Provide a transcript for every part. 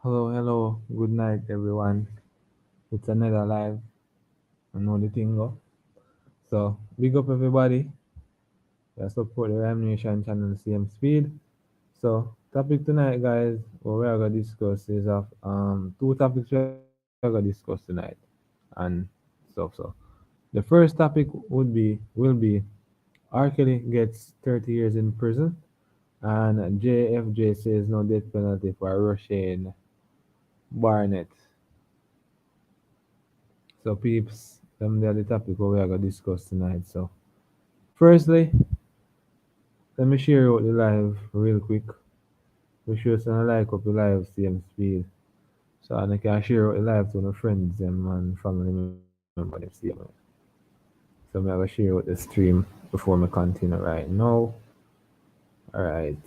Hello. Good night, everyone. It's another live. I know the thing go. So, big up everybody that support the Ram Nation channel same speed. So, topic tonight, guys, what we are gonna discuss is of two topics we are gonna discuss tonight, and so. The first topic will be R. Kelly gets 30 years in prison, and JFJ says no death penalty for Rushane Barnett. So, peeps, them they are the topic what we are gonna discuss tonight. So, firstly, let me share out the live real quick. We sure send like up the live same speed. So I can share out the live to my friends them and family member them see me. So I'm gonna share out the stream before me continue right now. Alright.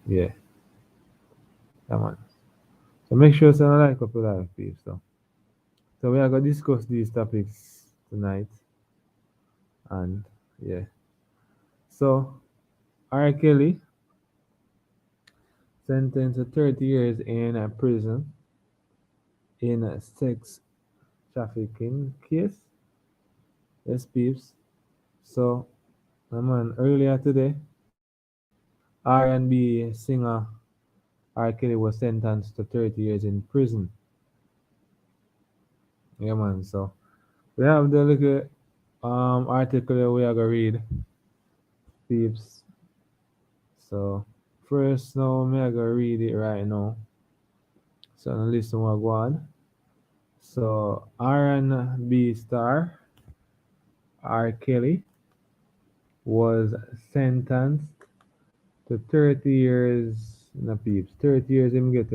Yeah, come on. So make sure send like up the live peeps. So we are gonna discuss these topics tonight, and yeah. So R. Kelly sentenced to 30 years in prison in a sex trafficking case. Yes, peeps. So, man, earlier today, R&B singer R. Kelly was sentenced to 30 years in prison. Yeah, man. So, we have the little article we are gonna read, peeps. So, first, now, me I gonna read it right now. So, now listen what go on. So, R&B star R. Kelly was sentenced to 30 years, no peeps, 30 years him get,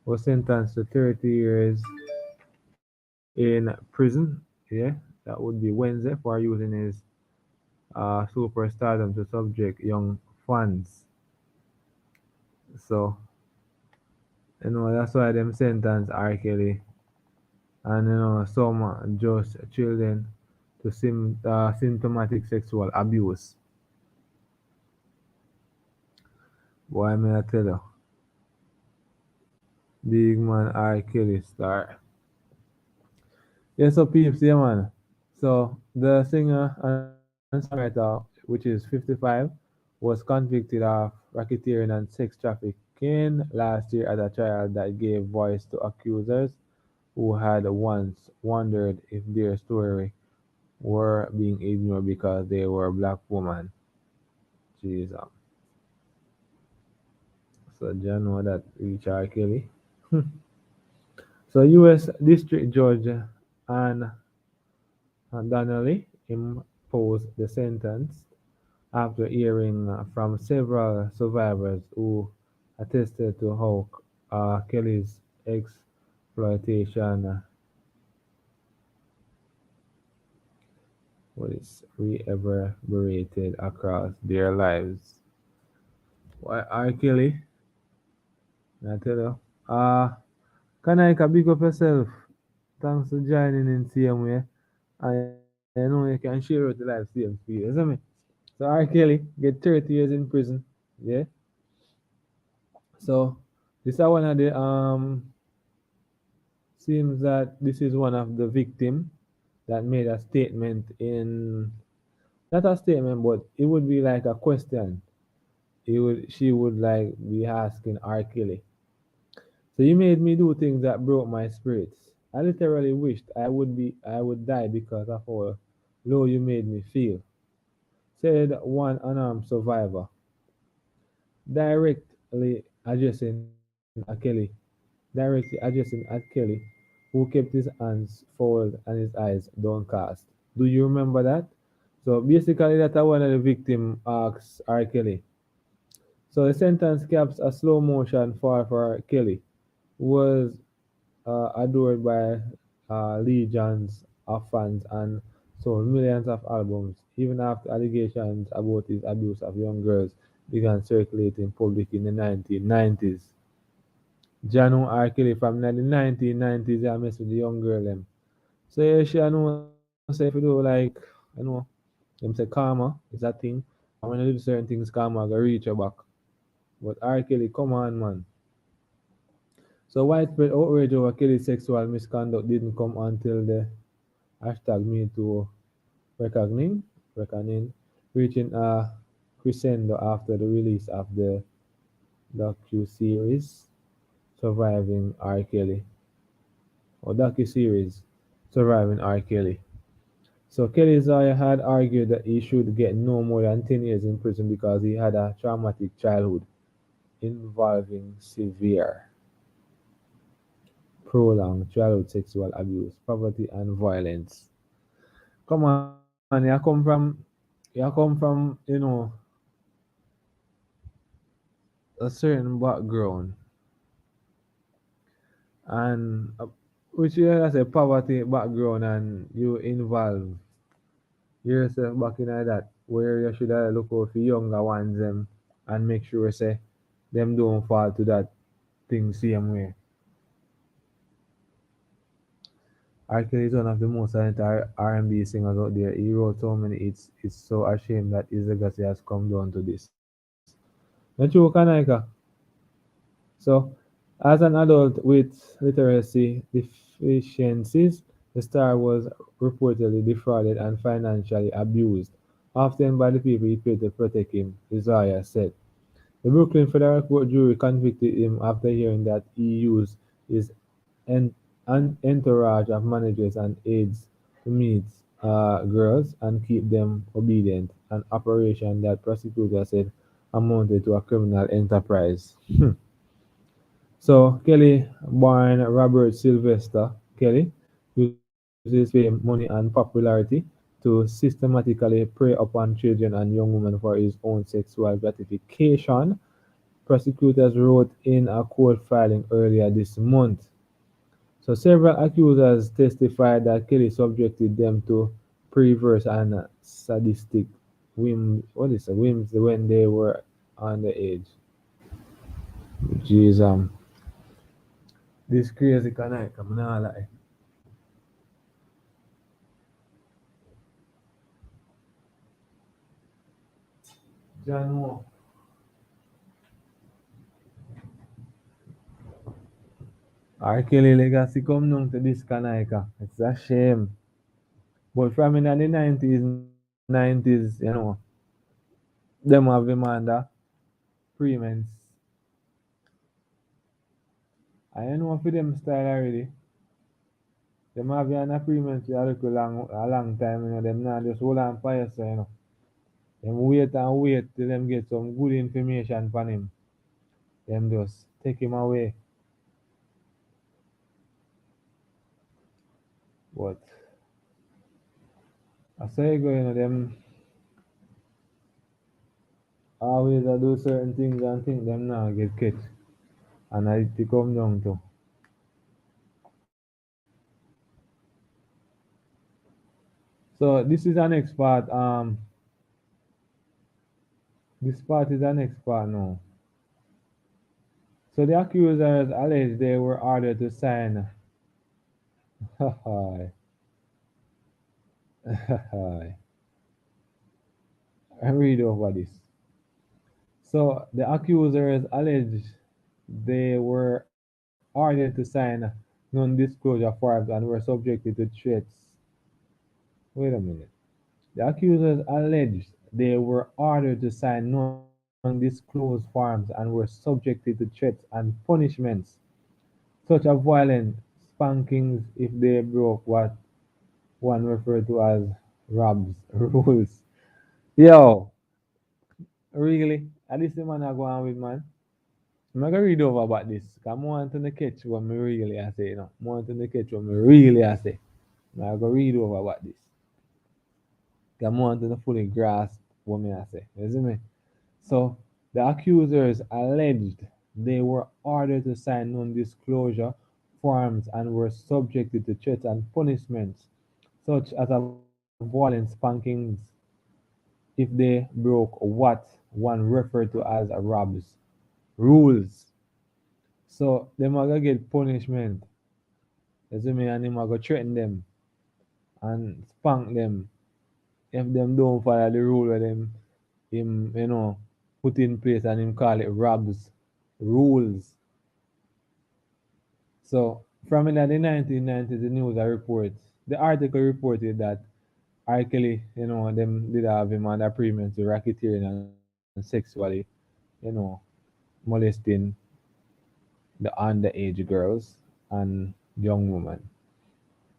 was sentenced to 30 years in prison. Yeah, that would be Wednesday for using his superstardom to subject young fans. So, that's why them sentence R. Kelly and some just children to symptomatic sexual abuse. Boy, may I tell you, big man R. Kelly star. Yeah, so peeps, yeah, man. So the singer and songwriter, which is 55, was convicted of racketeering and sex trafficking last year at a trial that gave voice to accusers who had once wondered if their story were being ignored because they were black women. Jesus. So John know that Richard Kelly. So U.S. District Judge Ann Donnelly imposed the sentence after hearing from several survivors who attested to how Kelly's exploitation was reverberated across their lives. Why R. Kelly? I tell you. Can I big up yourself? Thanks for joining in same way. I know you can share out the live same speed, isn't me? So R. Kelly get 30 years in prison. Yeah. So this is one of the seems that this is one of the victim that made a statement in, not a statement, but it would be like a question. She would like be asking R. Kelly. So you made me do things that broke my spirits. I literally wished I would die because of how low you made me feel, said one unarmed survivor, directly addressing a Kelly, directly addressing at Kelly, who kept his hands folded and his eyes downcast. Do you remember that? So basically, that one of the victim asks R. Kelly. So the sentence caps a slow motion for Kelly, who was adored by legions of fans and sold millions of albums, even after allegations about his abuse of young girls began circulating public in the 1990s. Janu R. Kelly from the 1990s, I mess with the young girl them. So yeah, she I know say if you do like, I know, them say karma is a thing. And when you do certain things, karma go reach your back. But R. Kelly, come on, man. So widespread outrage over Kelly's sexual misconduct didn't come until the hashtag #MeToo reckoning, reaching a crescendo after the release of the docu-series Surviving R. Kelly, or docu-series Surviving R. Kelly. So Kelly's lawyer had argued that he should get no more than 10 years in prison because he had a traumatic childhood involving severe, prolonged childhood sexual abuse, poverty, and violence. Come on, you come from a certain background, and which you has a poverty background, and you involve yourself back in that where you should have look out for younger ones them and make sure say them don't fall to that thing same way. R. Kelly is one of the most talented R&B singers out there. He wrote so many hits. It's so a shame that his legacy has come down to this. Not true, Kanaika? So, as an adult with literacy deficiencies, the star was reportedly defrauded and financially abused, often by the people he paid to protect him, his lawyer said. The Brooklyn Federal Court jury convicted him after hearing that he used his en- entourage of managers and aides to meet girls and keep them obedient, an operation that prosecutors said amounted to a criminal enterprise. So Kelly, born Robert Sylvester Kelly, uses fame, money, and popularity to systematically prey upon children and young women for his own sexual gratification. Prosecutors wrote in a court filing earlier this month. So several accusers testified that Kelly subjected them to perverse and sadistic whims when they were underage. Jeez, this crazy connect, I'm not lie. John Moore. R. Kelly legacy come down to this connect. It's a shame. But from in the 90s, them have him under premiums. I know for them style already. Them have you under premiums for a long time, Them not just hold on for yourself. Them wait and wait till them get some good information from him. Them just take him away. But I say go, them always do certain things and think them now get catch. And it come down to. So this is the next part. This part is the next part now. So the accusers alleged they were ordered to sign. I read over this. So the accusers alleged they were ordered to sign non-disclosure forms and were subjected to threats. Wait a minute. The accusers alleged they were ordered to sign non-disclosed forms and were subjected to threats and punishments, such as violent spankings if they broke what one referred to as Rob's rules. Yo, really? At least the man I go on with, man. I'm gonna read over about this. Cause I want to catch what me really I say, I want to catch what me really I say. I'm gonna read over about this. Cause I want to fully grasp what me I say. You see me? So the accusers alleged they were ordered to sign non-disclosure forms and were subjected to threats and punishments, such as a violent spankings if they broke what one referred to as a Rob's rules. So them are gonna get punishment. You see me? And him are gonna threaten them and spank them if them don't follow the rule where them him put in place and him call it Rob's rules. So from in the 1990s, the news reports, the article reported that R. Kelly, them did have him under pregnancy, racketeering and sexually, molesting the underage girls and young women.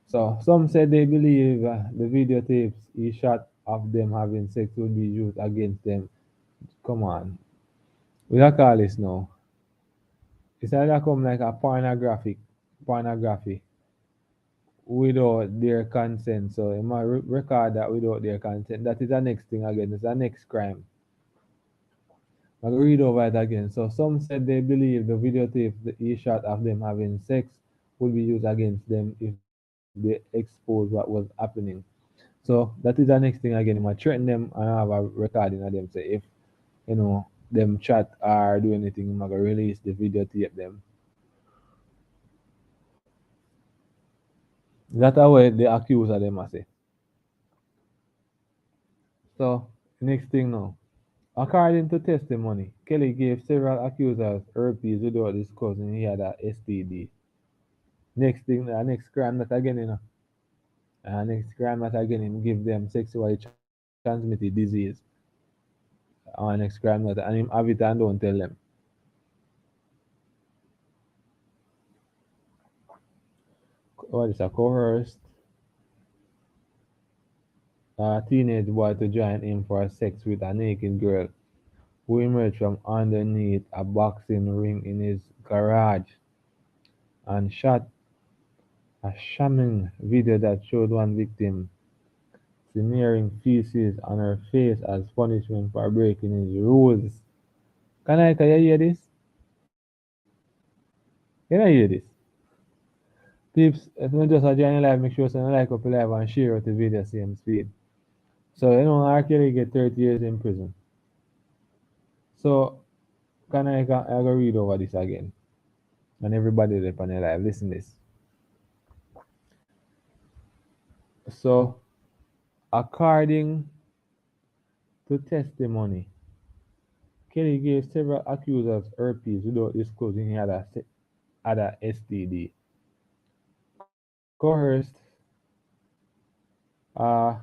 So some said they believe the videotapes he shot of them having sex would be used against them. Come on, we don't call this now. It's either come like a pornography without their consent. So you might record that without their consent. That is the next thing again. It's the next crime. I'll read over it again. So some said they believe the videotape that he shot of them having sex would be used against them if they expose what was happening. So that is the next thing again. You might threaten them and have a recording of them. Say if them chat or do anything, you might release the videotape them. That's how the accuser them I say. So next thing now. According to testimony, Kelly gave several accusers herpes without disclosing he had a STD. Next thing, the next crime that again, next crime that again, him give them sexually transmitted disease. Next crime that, and him have it and don't tell them. What is a coerced a teenage boy to join him for sex with a naked girl who emerged from underneath a boxing ring in his garage and shot a shamming video that showed one victim smearing feces on her face as punishment for breaking his rules. Can you hear this? Can I hear this? Tips, if you just join the live, make sure you like up the live and share out the video same speed. So, R. Kelly get 30 years in prison. So, I go read over this again. And everybody that's on the live, listen this. So, according to testimony, Kelly gave several accusers herpes without disclosing he had a STD. Coerced uh,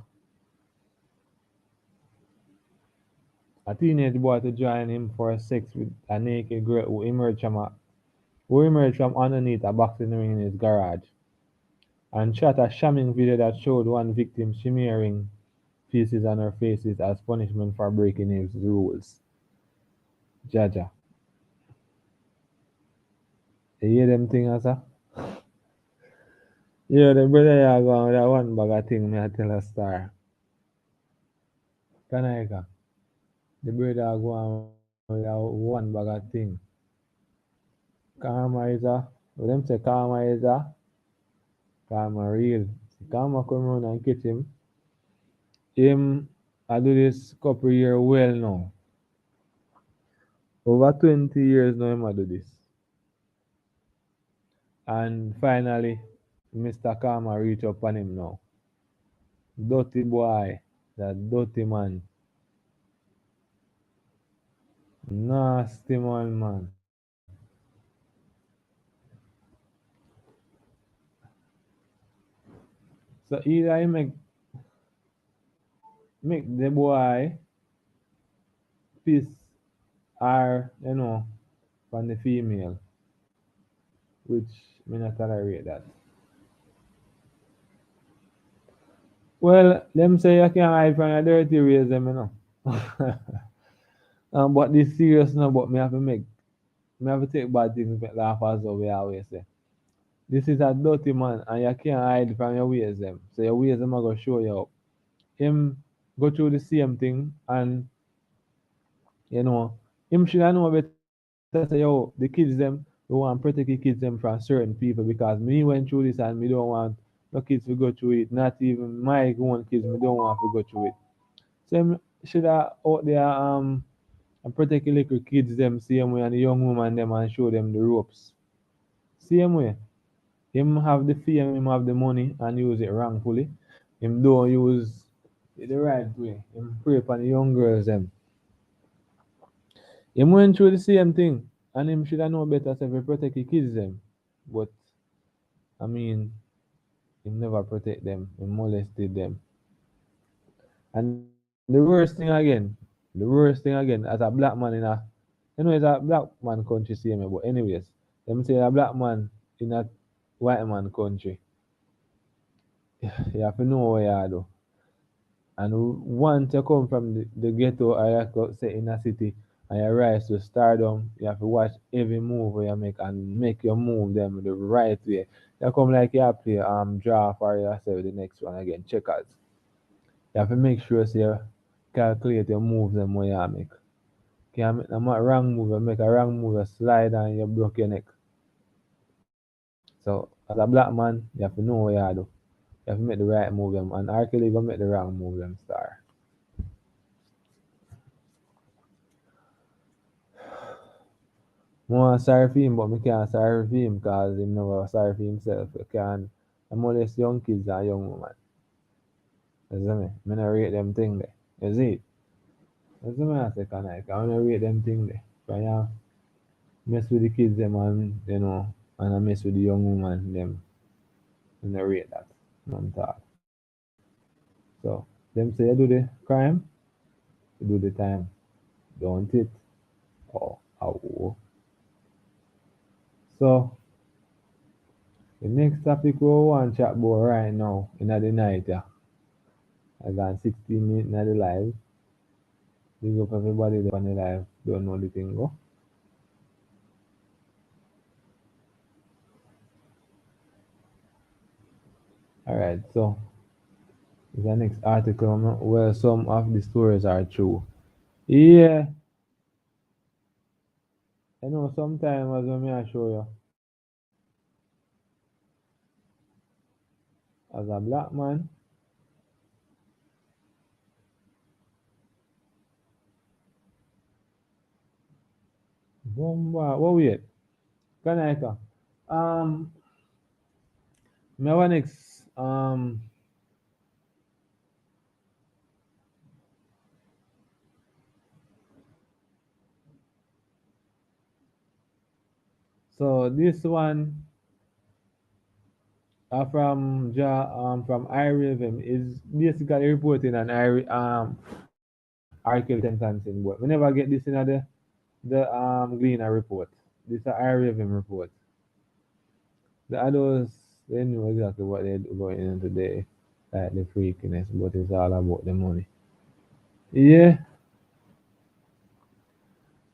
a teenage boy to join him for sex with a naked girl who emerged from underneath a boxing ring in his garage and shot a shamming video that showed one victim smearing feces on her faces as punishment for breaking his rules. Jaja. You hear them things, sir? Yeah, the brother ya go on with that one bag of thing me I tell a star. Kanaika. The brother go on with that one bag of thing. Karma is a, what them say karma is a, karma real. Karma come around and catch him. Him, I do this couple year well now. Over 20 years now him I do this. And finally, Mr. Karma reach up on him now. Dirty boy, that dirty man. Nasty man. So either he make the boy piss or, from the female, which me not tolerate that. Well, them say you can't hide from your dirty ways, but this serious now, but me have to take bad things make laugh as well, we always say. This is a dirty man and you can't hide from your ways them. So your ways them are gonna show you up. Him go through the same thing and you know, him should know better say, yo, the kids them, we want to protect the kids them from certain people because me went through this and me don't want no kids to go through it. Not even my own kids, me don't want to go through it. So him should have out there and protect the little kids them same way and the young woman them and show them the ropes. Same way. Him have the fame, him have the money and use it wrongfully. Him don't use it the right way. Him prey upon the young girls them. Him went through the same thing and him should have know better so to protect the kids them. But I mean, he never protect them. He molested them. And the worst thing again, as a black man it's a black man country, see me. But anyways, them say a black man in a white man country, you have to know what you do. And once you come from the ghetto or you go say in a city and you rise to stardom, you have to watch every move where you make and make your move them the right way. You come like you play draw for yourself the next one again, checkers. You have to make sure so you calculate your moves them where you make. Can't make a wrong move, you make a wrong move, you slide and you broke your neck. So as a black man, you have to know what you do. You have to make the right move them and R. Kelly gonna make the wrong move them star. More sorry for him, but me can't sorry for him because he never sorry for himself. You can molest young kids and young women. You see me? Me not rate them thing there. You see it? You see me I say can I not rate them thing there. But yeah, mess with the kids them and I mess with the young woman them. I not rate that. None talk. So them say you do the crime, you do the time. Don't it? Oh, oh. So the next topic we want to chat about right now in the night, yeah. I got 16 minutes in the live. Big up everybody there on the live. Don't know the thing go. Alright, so the next article where some of the stories are true. Yeah, I know sometimes as when I show you as a black man, bomba what wait. Can I come? Um me one next so this one from iRhythm is basically reporting an R. Kelly sentencing, but we never get this in the Gleaner report. This is iRhythm report. The others they know exactly what they're going into like the freakiness, but it's all about the money. Yeah,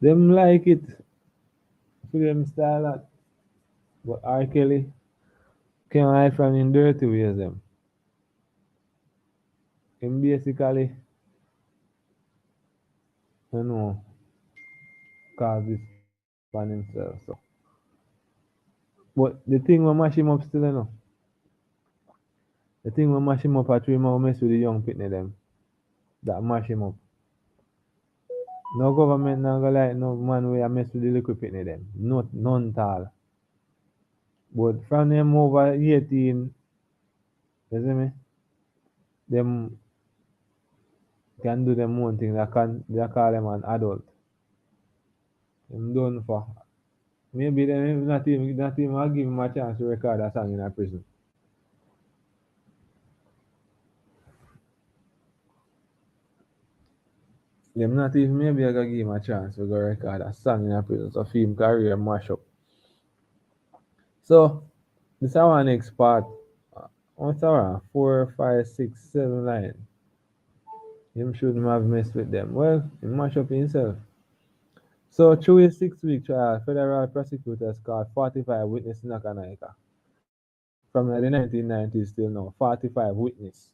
them like it for them style that, but R. Kelly can't hide from in dirty ways them. Him basically, you know, cause this on himself. So, but the thing will mash him up still, The thing will mash him up at 3 more mess with the young pitney them. That mash him up. No government not gonna like no man where mess with the little pitney them. Not none tall. But from them over 18, you see me? Them can do them own thing. They call them an adult. Them done for. Maybe them not even will give him a chance to record a song in a prison. Them not even maybe I gonna give him a chance to go record a song in a prison. So film career mash up. So this is our next part. What's our 4, 5, 6, 7 line? Him shouldn't have messed with them. Well, he mash up himself. So through a 6 week trial, federal prosecutors caught 45 witnesses in Nakanaika. From the 1990s till now, 45 witnesses,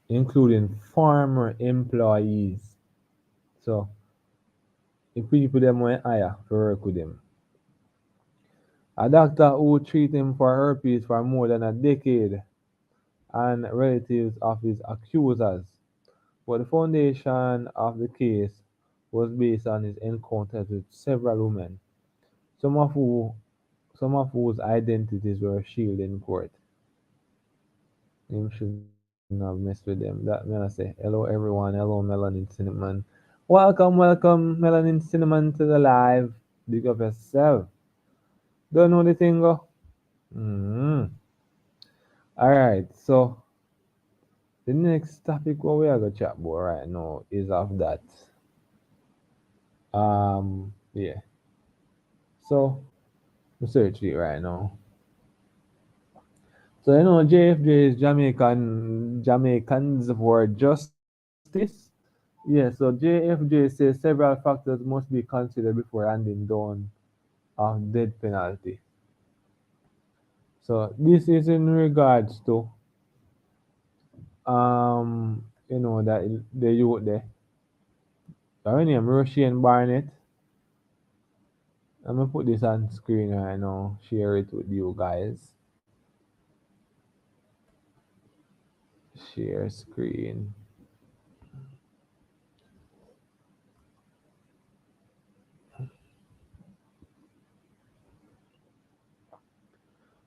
including former employees. So the people them went higher for work with him. A doctor who treated him for herpes for more than a decade and relatives of his accusers. But the foundation of the case was based on his encounters with several women, some of who some of whose identities were shielded in court. Him shouldn't have messed with them. That man I say, hello everyone, hello Melanin Cinnamon. Welcome, Melanin Cinnamon to the live. Big up yourself. Don't know the thing go. Mm. All right. So the next topic what we are gonna chat about right now is of that. Yeah. So research it right now. So JFJ is Jamaicans for Justice. Yeah, so JFJ says several factors must be considered before handing down of death penalty. So this is in regards to that the youth there. Her name Rushane Barnett. I'm gonna put this on screen right now, share it with you guys. Share screen.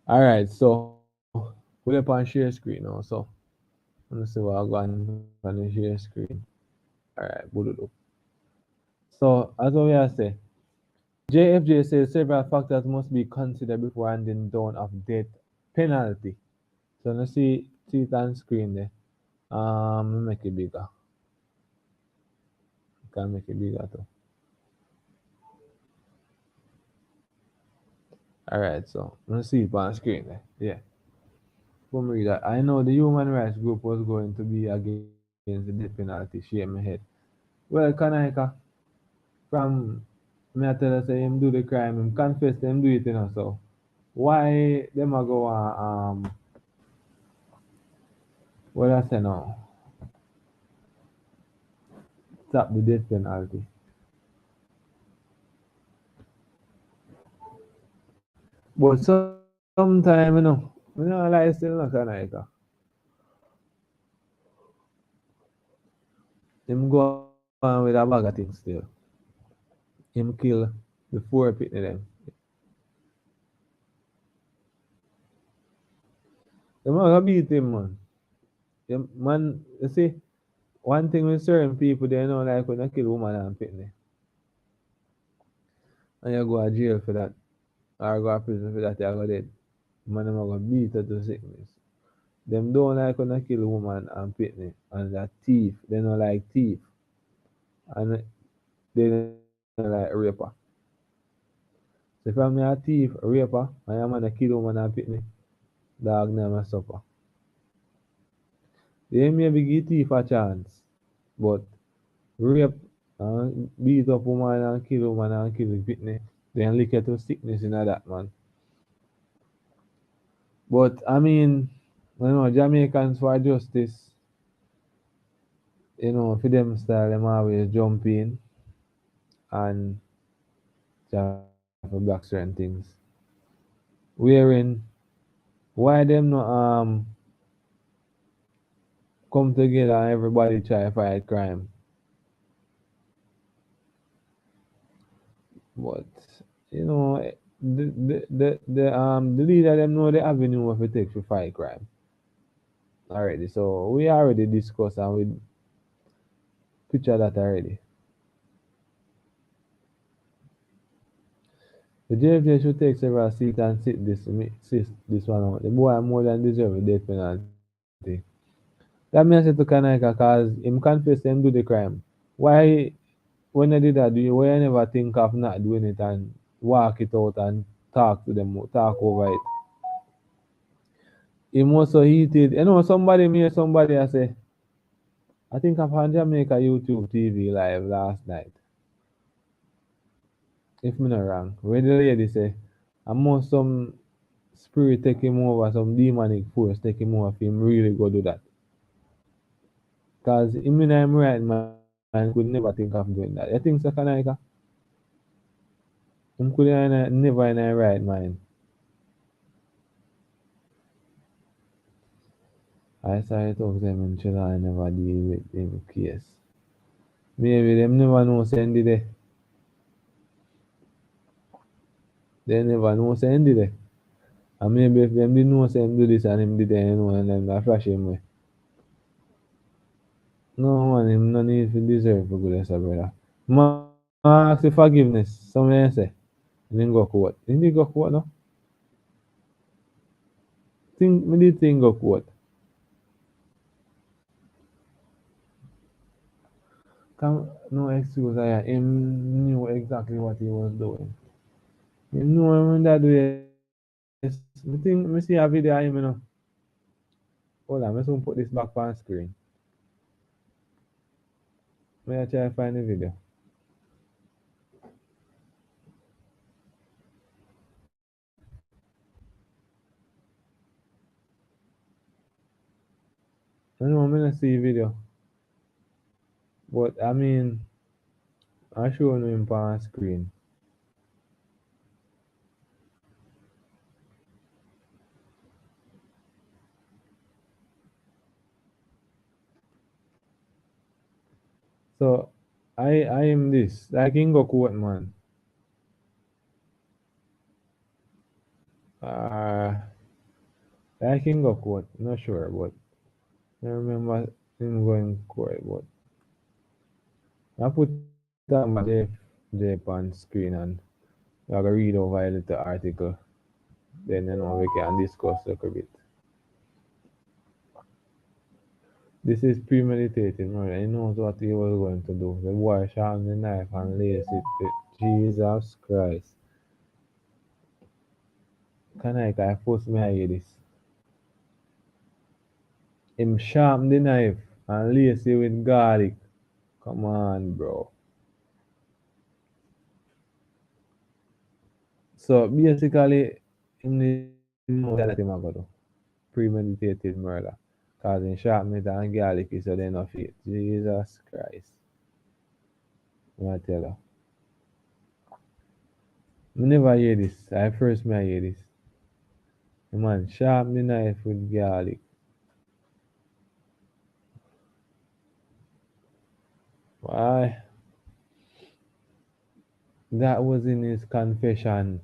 Alright, so we're up on share screen now, so let's see what I got on the share screen. Alright, so as we are say, JFJ says several factors must be considered before handing down of death penalty. So let's see it on screen there. Make it bigger. Can make it bigger too. Alright, so let's see it on screen there. Yeah. From read that I know the human rights group was going to be against the death penalty, shake my head. Well, Kanaika, from me I tell us say him do the crime, him confess him do it, so why them a go what I say now? Stop the death penalty. But sometime, me not lie still no Kanaika. Him go on with a bag of things still. Him kill the four pitney them. Them a go beat him, man. Man, you see, one thing with certain people, they know like when you kill woman and pitney, and you go to jail for that, or go to prison for that, you go dead. Man, them a go beat you to sickness. Them don't like when you kill woman and pitney, and that thief, they don't like thief, and they don't like raper. So if I'm a thief, a raper, and I'm gonna kill woman and pitney, dog never suffer. They maybe give thief a chance, but rape, uh, beat up woman and kill the pitney, then lick it to sickness in that, man. But I mean, Jamaicans for justice, for them style, them always jump in and try for black certain things. Wherein, why them not come together and everybody try to fight crime? But the leader them know the avenue of it take to fight crime already. So we already discussed and we picture that already. The JFJ should take several seats and sit this one out. The boy more than deserve a death penalty. That means to Kanaka cause him confess him do the crime. Why when I did that, why I never think of not doing it and walk it out and talk to them, talk over it. Him was so heated. Somebody I say, I think I found Jamaica YouTube TV live last night. If me not wrong. Where the lady say, I must some spirit take him over, some demonic force take him over for him really go do that. Cause him in him right mind could never think of doing that. You think so, Kanaika? Him could never in his right mind. I saw it of them in Chile I never deal with him case. Maybe them never know send it there. They never know send it there. And maybe if them didn't know say him do this and him did it, and them that flash him way. No man, him no need to deserve for goodness, brother. Ma ask for forgiveness, some may say. And then go court. Didn't he go court no? Think me did think of what? Come no excuse I him knew exactly what he was doing. You know when that way me think me see a video of him, you know. Hold on, me soon put this back on screen. May I try to find the video. I know I'm gonna see video. But I mean I show him on screen. So I am this. I can go quote man. Uh I can go quote, not sure, but I remember him going quote, but I put that my J on screen and I gotta read over a little article. Then you know we can discuss a little bit. This is premeditated murder. He knows what he was going to do. The boy sharpened the knife and laced it with Jesus Christ. Can I force me to hear this? Him sharpen the knife and lace it with garlic. Come on, bro. So basically, him didn't know that him a go do. Premeditated murder. Cause him sharpen it and garlic is so they no fit. Jesus Christ. I tell you. I never hear this. I first me hear this. The man sharpen the knife with garlic. Why? That was in his confession.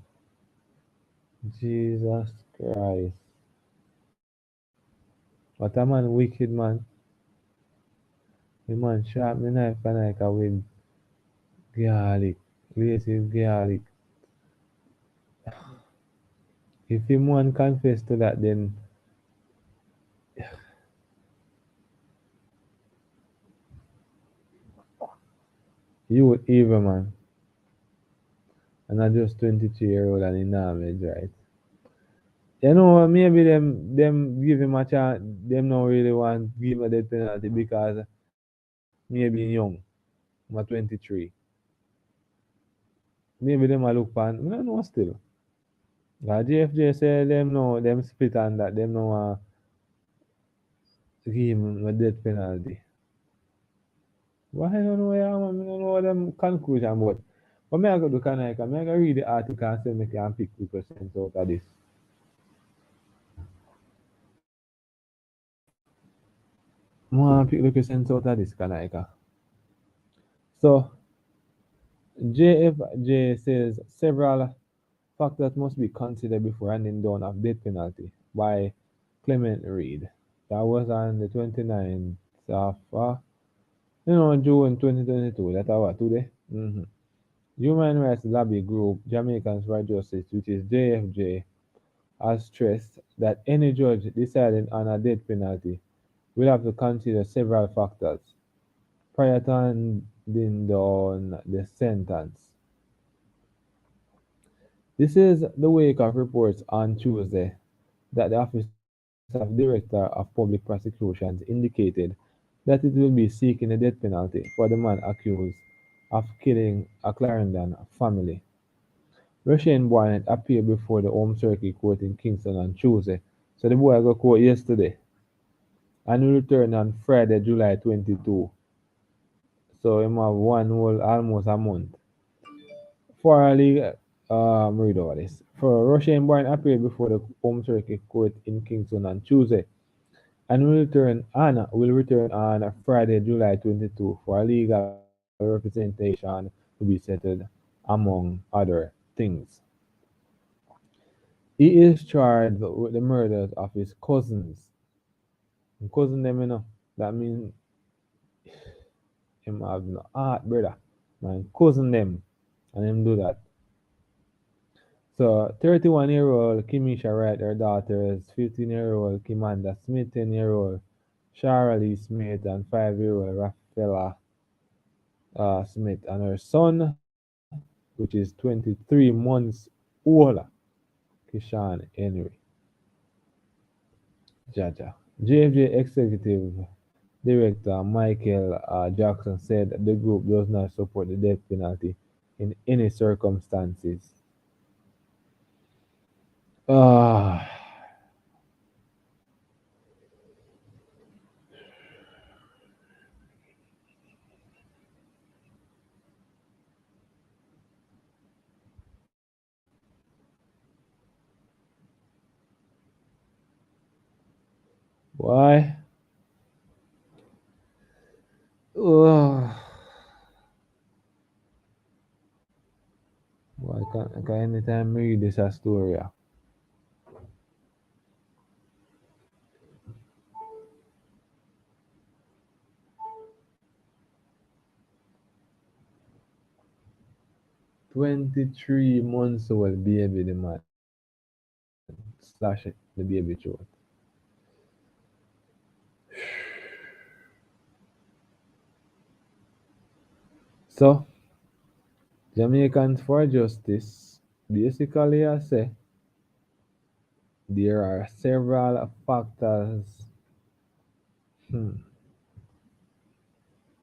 Jesus Christ. What a man wicked man. The man sharpen the knife and like a with garlic. Lace with garlic. If him want confess to that then you would evil man. And I just 23-year-old and in knowledge, right? You know, maybe them give him a chance. Them don't really want give him a death penalty because maybe young. I'm 23. Maybe them a look pan. I don't know still. JFJ say them no, them split on that. Them no give him a death penalty. Why I don't know, yeah, man. I don't know them conclusion, but me I go do kind of like, me I go read the article and say me can pick 2% out of this. I want to pick 2% out of this kind of like. So JFJ says several factors must be considered before handing down of death penalty by Clement Reed. That was on the 29th of June 2022. That's what today. Human rights lobby group Jamaicans for Justice, which is JFJ, has stressed that any judge deciding on a death penalty will have to consider several factors prior to handing down the sentence. This is the wake of reports on Tuesday that the Office of Director of Public Prosecutions indicated that it will be seeking the death penalty for the man accused of killing a Clarendon family. Rushane Barnett appeared before the Home Circuit Court in Kingston on Tuesday, so the boy got court yesterday and will return on Friday, July 22. So him have one whole almost a month. For a legal read over this. For Rushane Barnett appeared before the Home Circuit Court in Kingston on Tuesday and will return on Friday, July 22 for a legal representation to be settled among other things. He is charged with the murders of his cousins. Cousin them, you know. That means him have no heart, brother. My cousin them. And him do that. So 31-year-old Kimisha Wright, her daughters, 15-year-old Kimanda Smith, 10-year-old Shara Lee Smith, and 5-year-old Rafaela Smith, and her son, which is 23 months old, Kishan Henry. Jaja. JFJ Executive Director Michael Jackson said that the group does not support the death penalty in any circumstances. Ah, why? Oh, why can't anytime read this a story? 23 months old baby, the man slash the baby throat. So, Jamaicans for Justice basically I say there are several factors hmm,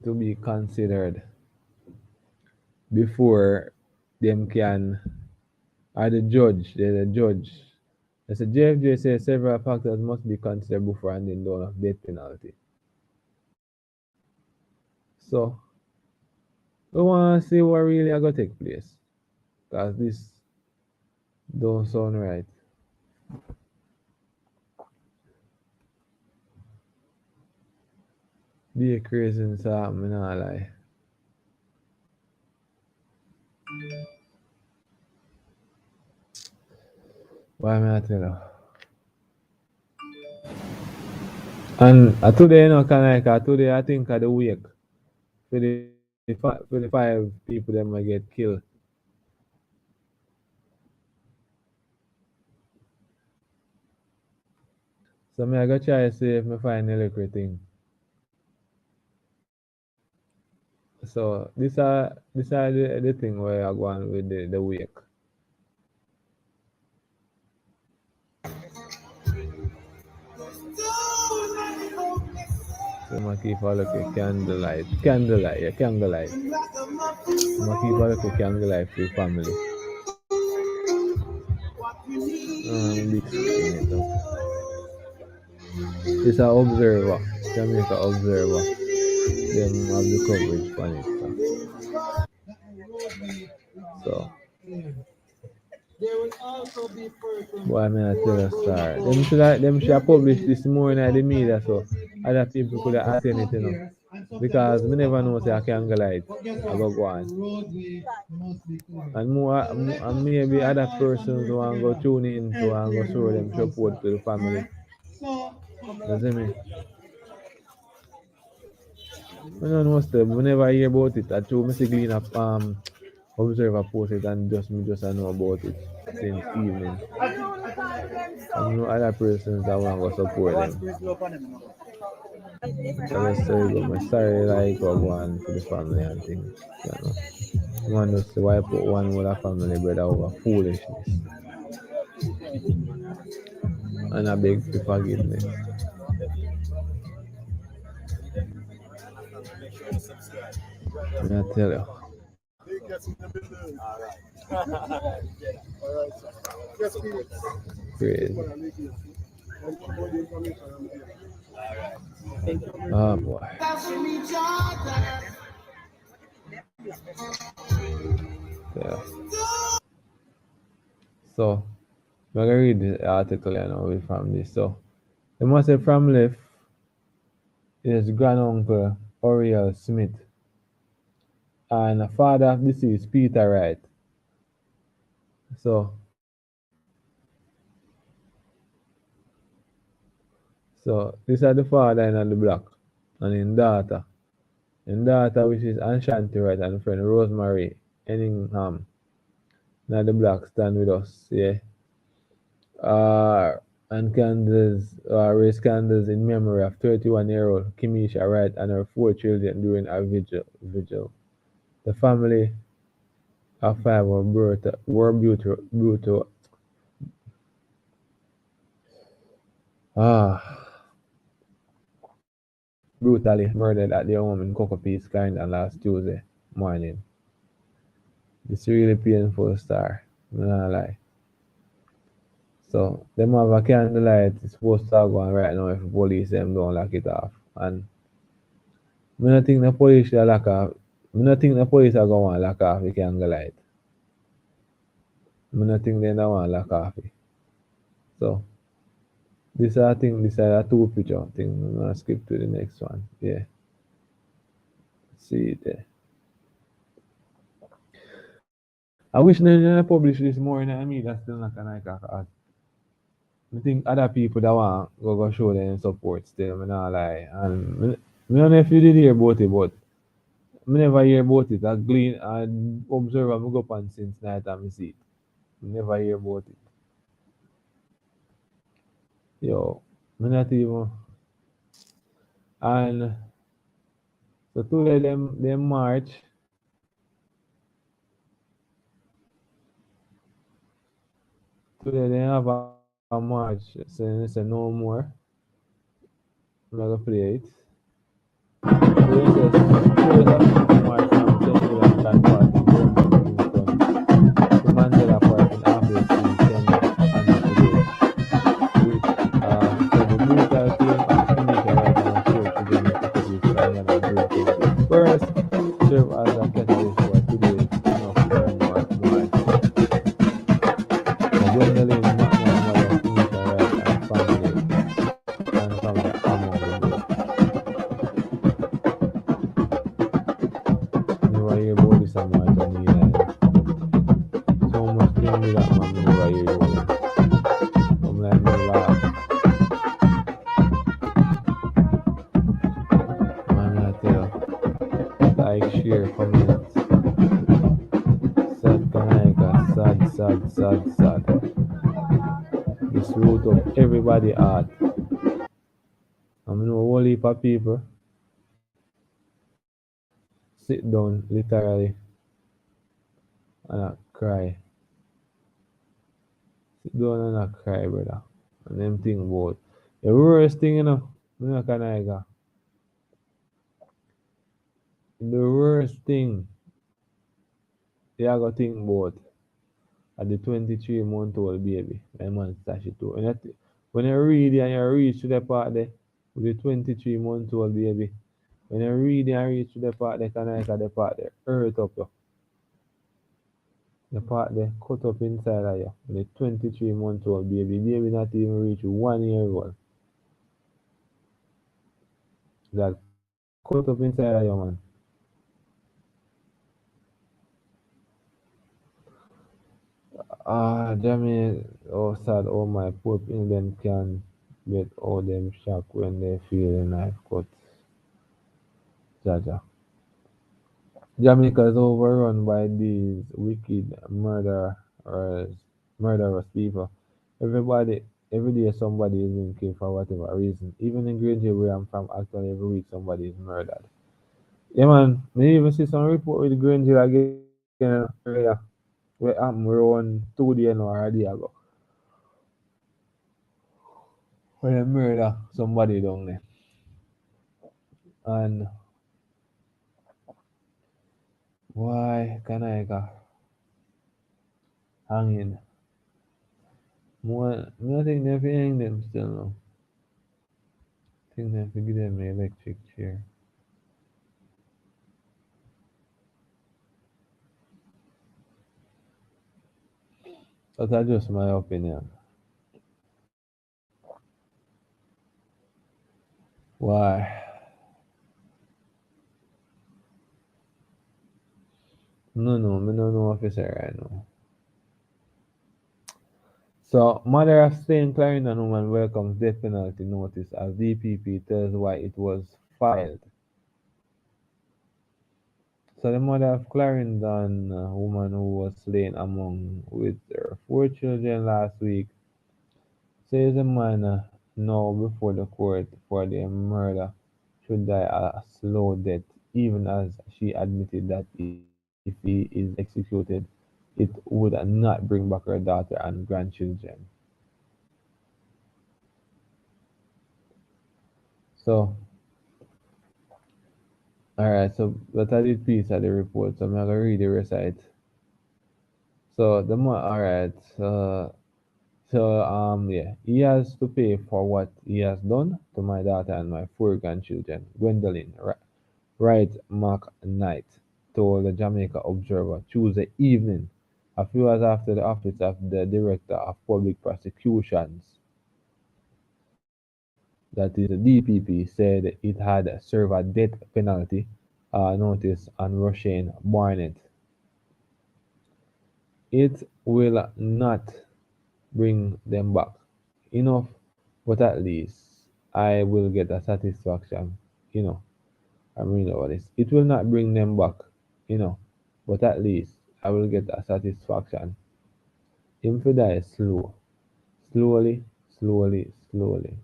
to be considered before them can, or the judge. As a JFJ says, several factors must be considered before handing down of death penalty. So, we want to see what really are going to take place. Because this don't sound right. Be a crazy and something, me not lie. Why am I tell you? And today, kind of like, today I think of the week for the 5 people that might get killed. So me I go try to see if me find the little thing. So this are the thing where I go on with the week. So I keep a look at candlelight. I keep a look at candlelight for the family. Big screen it up. It's a observer, Jamaica observer. Them have the coverage on it. So why may I tell a star? Them should have published this morning at the media so other people could have seen it, Because we never know say I can go light. I go on. And more and maybe other persons want go tune in to and go show them support to the family. You see me? We don't know stuff. We never hear about it. I told Mr. Glean observer post it and just I know about it since evening. And no other persons that want to support them. So let's say go my sorry like or one for the family and things. Man just say why put one with a family brother over foolishness. And I beg for forgiveness. I tell you. Crazy. Oh boy. Yeah. So I'm gonna read the article from this. So they must say from left is granduncle Oriel Smith and father of deceased Peter Wright. So these are the father and the black and in daughter. In daughter which is Anshanti Wright and friend Rosemary Enningham Now the black stand with us, yeah. And candles, raise candles in memory of 31-year-old Kimisha Wright and her four children during a vigil. The family of five were ah, brutally murdered at their home in Cocopee, Carrington last Tuesday morning. It's really painful star, I'm not lie. So them have a candlelight, it's supposed to go on right now if the police them don't lock it off. And I don't think the police should lock off. I don't think the police are going to lock off the candlelight. I don't think they don't want to lock off it. So this I think this is a two picture thing. I'm gonna skip to the next one. Yeah. See it there. I wish they publish this more in the media still not can I cause I think other people that want go show them support still, I not lie. And I don't know if you did hear about it, but I never hear about it. I glean and observe and go up on since night and I see it. I never hear about it. Yo, me not even and so today them march. Today they have a march saying it's a no more. I'm not gonna play it. Today says today a march from St. William Can Park in Kingston to Mandela Park in Harvest in Kenya and today. So the brutal killing of Tunisia right and a four children in Italy started on June 21st serve as a catalyst for today's enough march. The Gwendolyn McNair mother Tunisia Wright and family among the group. Never hear about this a march and so much thing with that man, never hear about it. I'm like me laugh. Man, I tell like, share, comment. Sad Kanaika, sad. This root of everybody heart. I mean, a whole heap of people sit down literally and I cry. Sit down and I cry, brother. And them think about the worst thing, me not Kanaika. The worst thing they are gonna think about at the 23-month-old baby. My man stash it too. When you read it and you reach to the part there with the 23-month-old baby, when you read it and reach to the part there, Kanaika, the part there, earth up you. The part there cut up inside of you. The 23-month-old baby. Baby not even reach 1 year old. That cut up inside of you, man. Jamie, oh sad, oh my poor England can get all them shock when they feel a knife cut. Jaja. Jamaica is overrun by these wicked murderous people. Everybody, every day somebody is being killed for whatever reason. Even in Greenhill where I'm from, actually every week somebody is murdered. Yeah, man. Me even see some report with Greenhill again earlier. Where around 2 days or a day ago. When they murder somebody down there. And why can I hanging? More, I think they hang them still now. I think they have to give them an electric chair. But that's just my opinion. Why? No, me no know officer right now. So, mother of slain Clarendon woman welcomes death penalty notice as DPP tells why it was filed. So the mother of Clarendon, a woman who was slain among with her four children last week, says the man now before the court for the murder should die a slow death, even as she admitted that if he is executed, it would not bring back her daughter and grandchildren. So, alright, so that I did piece of the report, so I'm gonna read the recite. So alright, yeah, he has to pay for what he has done to my daughter and my four grandchildren. Gwendolyn Wright McKnight told the Jamaica Observer Tuesday evening, a few hours after the office of the Director of Public Prosecutions, that is the DPP, said it had served a death penalty notice on Rushane Barnett. It will not bring them back. Enough, but at least I will get a satisfaction. You know, I'm reading about this. It will not bring them back, you know, but at least I will get a satisfaction. Him for die slow, slowly, slowly, slowly.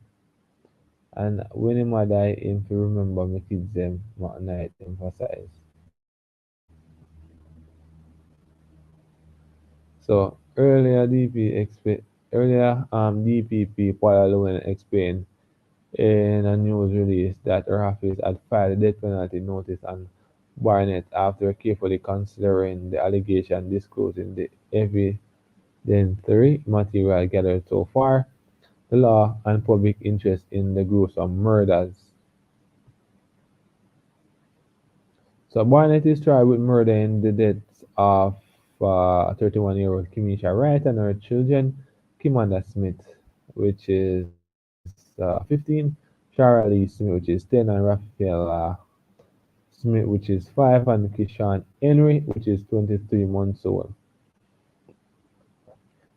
And when him a die, him for remember my kids them, my night emphasize. So DPP Paula Lewin explained in a news release that her office had filed a death penalty notice on Barnett after carefully considering the allegation disclosed in the evidentiary material gathered so far, the law, and public interest in the gruesome murders. So Barnett is tried with murder in the deaths of 31-year-old Kimisha Wright and her children, Kimanda Smith, which is 15, Shara Lee Smith, which is 10, and Raphael Smith, which is 5, and Kishan Henry, which is 23 months old.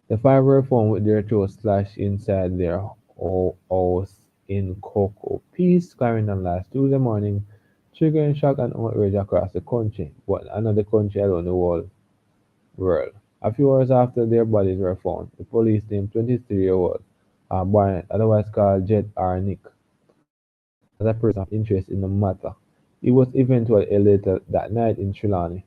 The five were found with their throats slashed inside their house in Cocoa Peace, Clarendon last Tuesday morning, triggering shock and outrage across the country, but another country around the world. A few hours after their bodies were found, the police named 23-year-old Barnett, otherwise called Jet R. Nick, as a person of interest in the matter. He was eventually elated that night in Trelawney.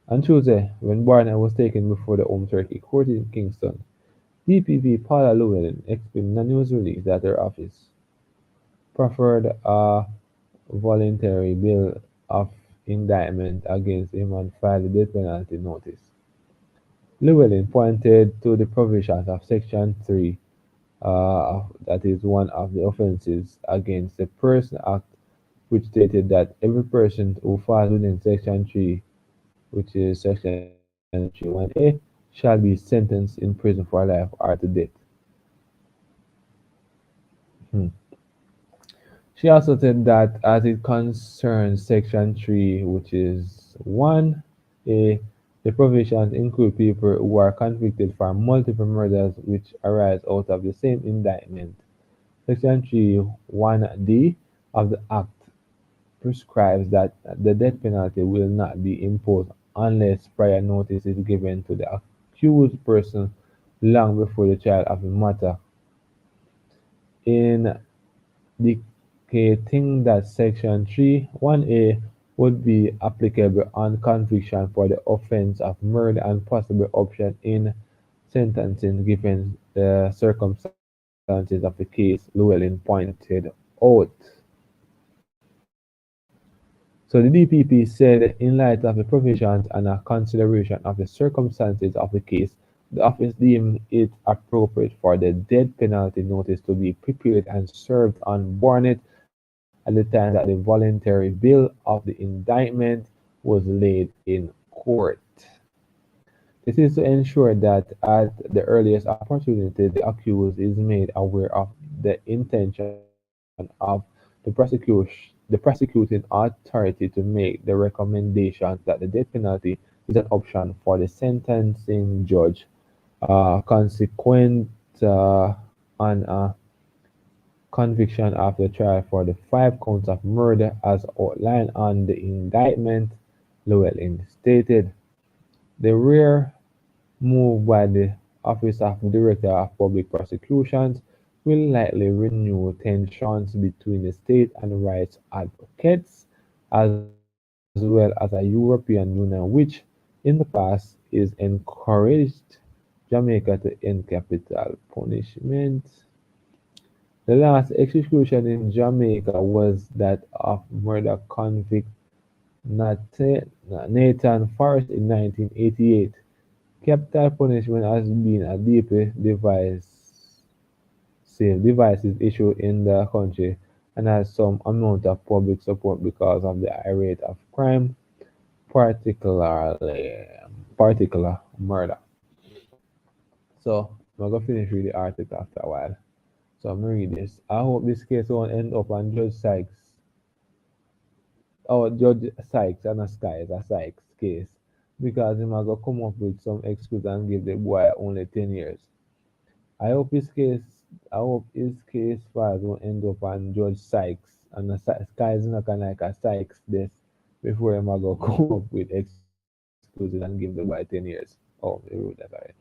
On Tuesday, when Barnett was taken before the Home Turkey Court in Kingston, DPP Paula Llewellyn explained in a news release that her office proffered a voluntary bill of indictment against him and filed a death penalty notice. Llewellyn pointed to the provisions of Section 3, that is one of the offences against the Person Act, which stated that every person who falls within Section 3, which is Section 3(1)(a), shall be sentenced in prison for life or to death. Hmm. She also said that as it concerns Section 3, which is 1A, the provisions include people who are convicted for multiple murders which arise out of the same indictment. Section 3 1D of the Act prescribes that the death penalty will not be imposed unless prior notice is given to the accused person long before the trial of the matter, indicating that Section 3 1A would be applicable on conviction for the offence of murder and possible option in sentencing given the circumstances of the case, Llewellyn pointed out. So the DPP said in light of the provisions and a consideration of the circumstances of the case, the office deemed it appropriate for the death penalty notice to be prepared and served on Barnett at the time that the voluntary bill of the indictment was laid in court. This is to ensure that at the earliest opportunity the accused is made aware of the intention of the prosecuting authority to make the recommendation that the death penalty is an option for the sentencing judge, consequent on a conviction after trial for the 5 counts of murder as outlined on the indictment, Llewellyn stated. The rare move by the Office of Director of Public Prosecutions will likely renew tensions between the state and rights advocates, as well as a European Union which, in the past, is encouraged Jamaica to end capital punishment. The last execution in Jamaica was that of murder convict Nathan Forrest in 1988. Capital punishment has been a deeply divisive issue in the country and has some amount of public support because of the high rate of crime, particularly particular murder. So I'm gonna finish read the article after a while. So I'm gonna read this. I hope this case won't end up on Judge Sykes. Oh, Judge Sykes and a Skies, a Sykes case. Because him a go come up with some excuse and give the boy only 10 years. I hope his case I hope his case files won't end up on Judge Sykes and the Skies not gonna like a Sykes this before him a go come up with excuses and give the boy 10 years. Oh, they wrote that already.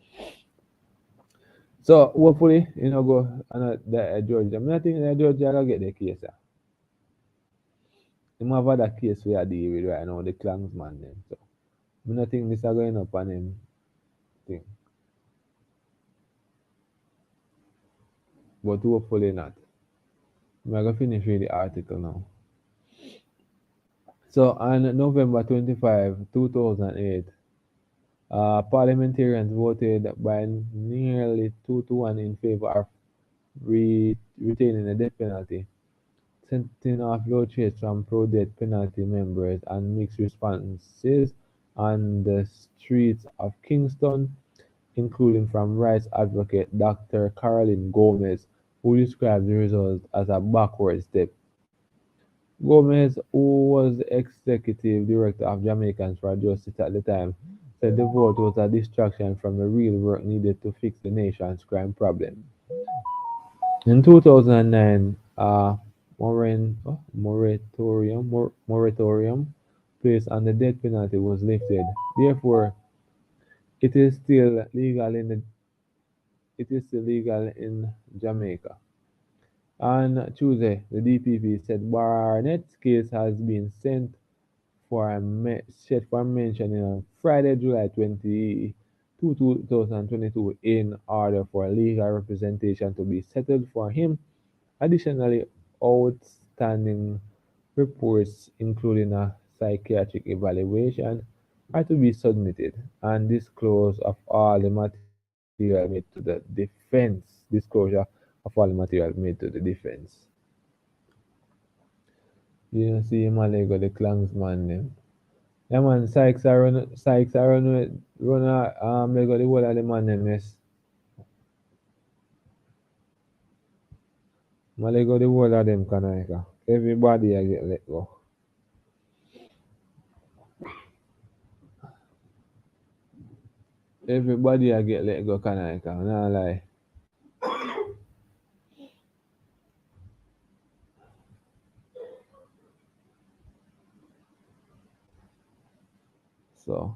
So hopefully, go and the judge. I'm not thinking the judge gonna get the case. Him have other case we are dealing with right now, the Klansman them. So I'm not think this are going up on him thing. But hopefully not. I'm gonna finish with the article now. So on November 25, 2008, parliamentarians voted by nearly 2 to 1 in favor of retaining the death penalty, sending off low threats from pro-death penalty members and mixed responses on the streets of Kingston, including from rights advocate Dr. Caroline Gomez, who described the result as a backward step. Gomez, who was the executive director of Jamaicans for Justice at the time, said the vote was a distraction from the real work needed to fix the nation's crime problem. In 2009, a moratorium placed on the death penalty was lifted. Therefore, it is still legal in Jamaica. On Tuesday, the DPP said Barnett's case has been set for mentioning on Friday, July 22, 2022, in order for legal representation to be settled for him. Additionally, outstanding reports, including a psychiatric evaluation, are to be submitted, and disclosure of all the material made to the defense. You see Malay got the Klansman them. Yeah man, Sykes are they got the whole of the man them, yes. Malay got the whole of them Kanaika. Everybody I get let go. Everybody I get let go Kanaika, nah lie. So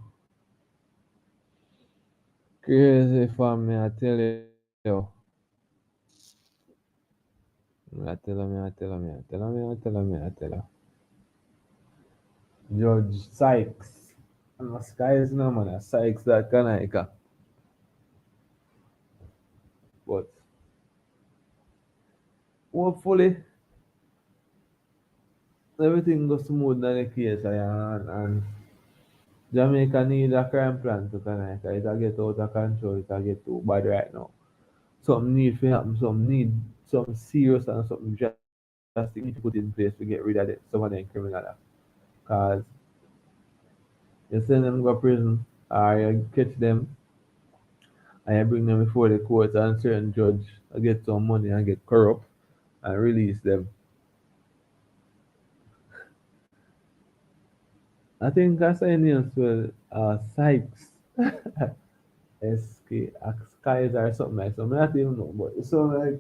crazy for me, I tell you. I tell you. Judge Sykes. And the sky is no man, Sykes that Kanaika. But hopefully everything goes smooth in the case and Jamaica need a crime plan to Kanaika. It'll get out of control, it'll get too bad right now. Something need to happen, some need some serious and something drastic need to put in place to get rid of some of them criminals. Cause you send them go prison or you catch them and you bring them before the court and certain judge get some money and get corrupt and release them. I think that's the names well Sykes SK Skies or something like so. I don't even know, but it's so like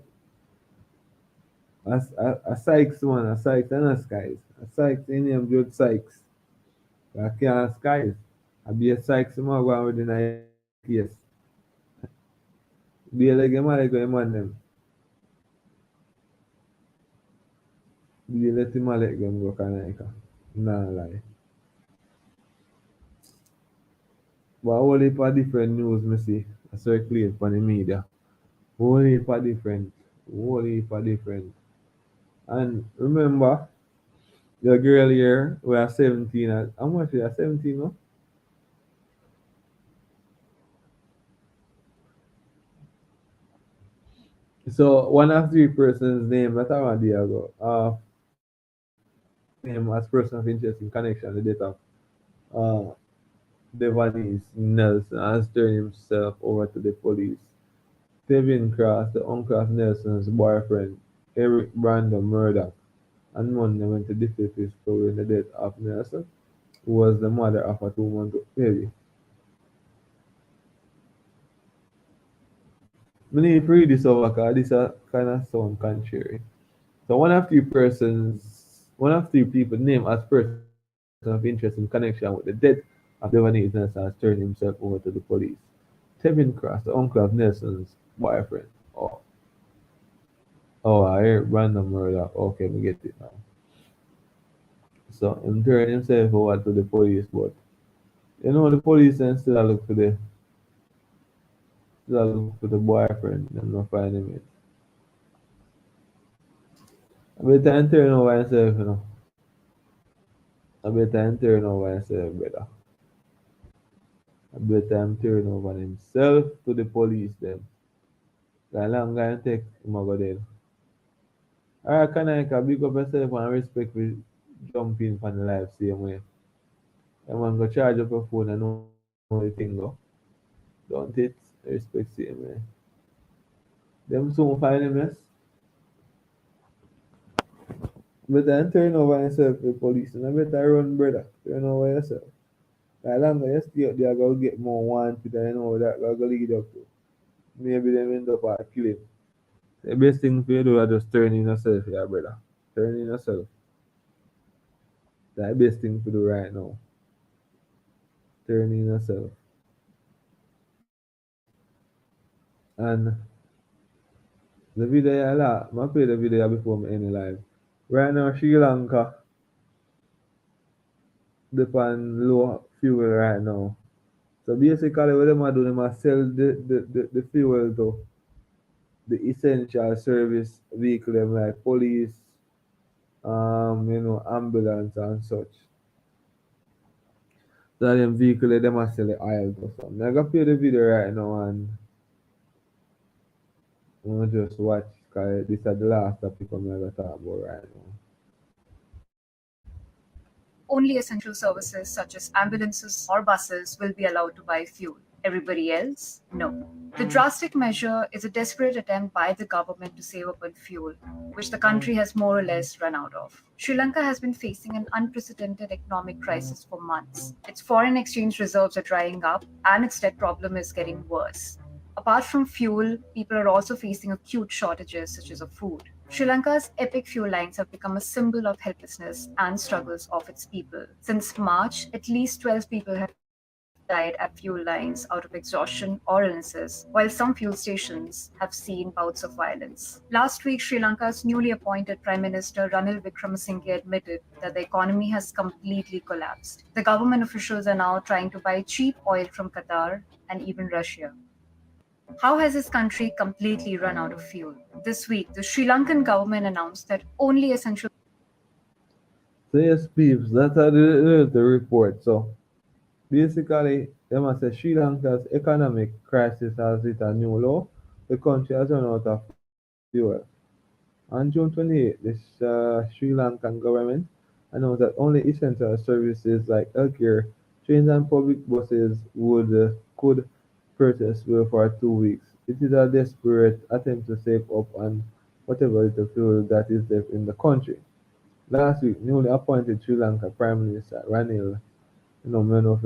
A Sykes man, a Sykes and a Skies. A Sykes in name Blood Sykes. I can't Skies. I be a Sykes man go on within a case. Be like a man like a man them. Be let him like them go Kanaka. Nah lie. But a whole heap of different news me see I circulate on the media. Whole heap of different. Whole heap of different. And remember the girl here we are 17 how much we are 17 no? So one of three persons name that I want to ago. Name as person of interest in connection the death of uh Devonese Nelson has turned himself over to the police. Tevin Cross, the uncle of Nelson's boyfriend, Eric Brandon Murdoch, on Monday went to defend his story in the death of Nelson, who was the mother of a 2 month baby. I need to read this over because this kind of sound contrary. So one of three people named as person of interest in connection with the death of Devonese Nelson has turned himself over to the police. Tevin Cross, the uncle of Nelson's boyfriend. I heard random murder. Okay, we get it now. So him turned himself over to the police, but you know the police and still a look for the boyfriend and not find him yet. I better him turn over himself, you know. I better him turn over himself, brother. I better him turn over himself to the police them. That long gonna take him over there. Alright, can I big up yourself and respect we jump in from the live same way. And man go charge up your phone and know the thing go. Don't it? Respect same way. Them soon find him, yes? Better and turn over yourself to the police and I better run, brother. Turn over yourself. Like longer you stay up there, go get more wanted and you know that go lead up to. Maybe them end up at killing. The best thing for you do is just turn in yourself, yeah, brother. Turn in yourself. That's the best thing to do right now. Turn in yourself. And the video I like, I play the video before me end live. Right now, Sri Lanka, depend low fuel right now. So basically, what them are doing, them are sell the fuel to the essential service vehicle, them like police, ambulance and such. So them vehicle, them are sell the oil to some. I gonna play the video right now and I'm gonna just watch because this is the last topic I'm gonna talk about right now. Only essential services such as ambulances or buses will be allowed to buy fuel. Everybody else, no. The drastic measure is a desperate attempt by the government to save up on fuel, which the country has more or less run out of. Sri Lanka has been facing an unprecedented economic crisis for months. Its foreign exchange reserves are drying up, and its debt problem is getting worse. Apart from fuel, people are also facing acute shortages such as of food. Sri Lanka's epic fuel lines have become a symbol of helplessness and struggles of its people. Since March, at least 12 people have died at fuel lines out of exhaustion or illnesses, while some fuel stations have seen bouts of violence. Last week, Sri Lanka's newly appointed Prime Minister Ranil Wickremesinghe admitted that the economy has completely collapsed. The government officials are now trying to buy cheap oil from Qatar and even Russia. How has this country completely run out of fuel? This week, the Sri Lankan government announced that only essential. So yes, peeps, that's how the report. So basically, they must say Sri Lanka's economic crisis has hit a new low. The country has run out of fuel. On June 28, the Sri Lankan government announced that only essential services like healthcare, trains and public buses could purchase fuel for 2 weeks. It is a desperate attempt to save up on whatever little fuel that is left in the country. Last week, newly appointed Sri Lanka Prime Minister Ranil, may not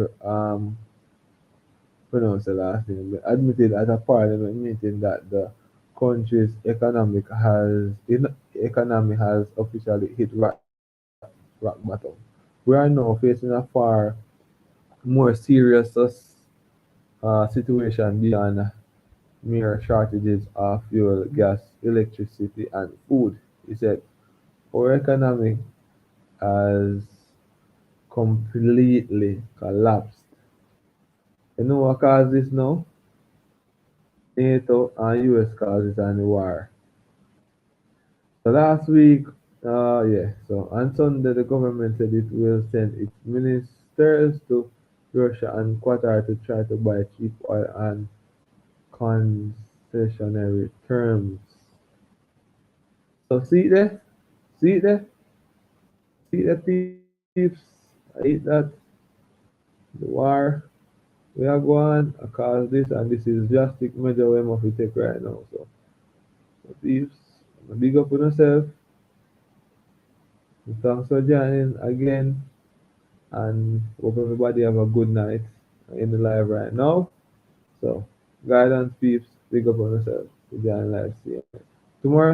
pronounce the last name, but admitted at a parliament meeting that the country's economy has officially hit rock bottom. We are now facing a far more serious situation beyond mere shortages of fuel, gas, electricity, and food. He said, our economy has completely collapsed. You know what caused this now? NATO and US caused it and the war. So last week, so on Sunday, the government said it will send its ministers to Russia and Qatar to try to buy cheap oil on concessionary terms. So see there, see the thieves. I hate that. The war we are going cause this and this is drastic measure we must take right now. So thieves, big up on yourself. Thanks for joining again and hope everybody have a good night in the live right now. So guidance peeps, big up on yourself. We join live. See you tomorrow.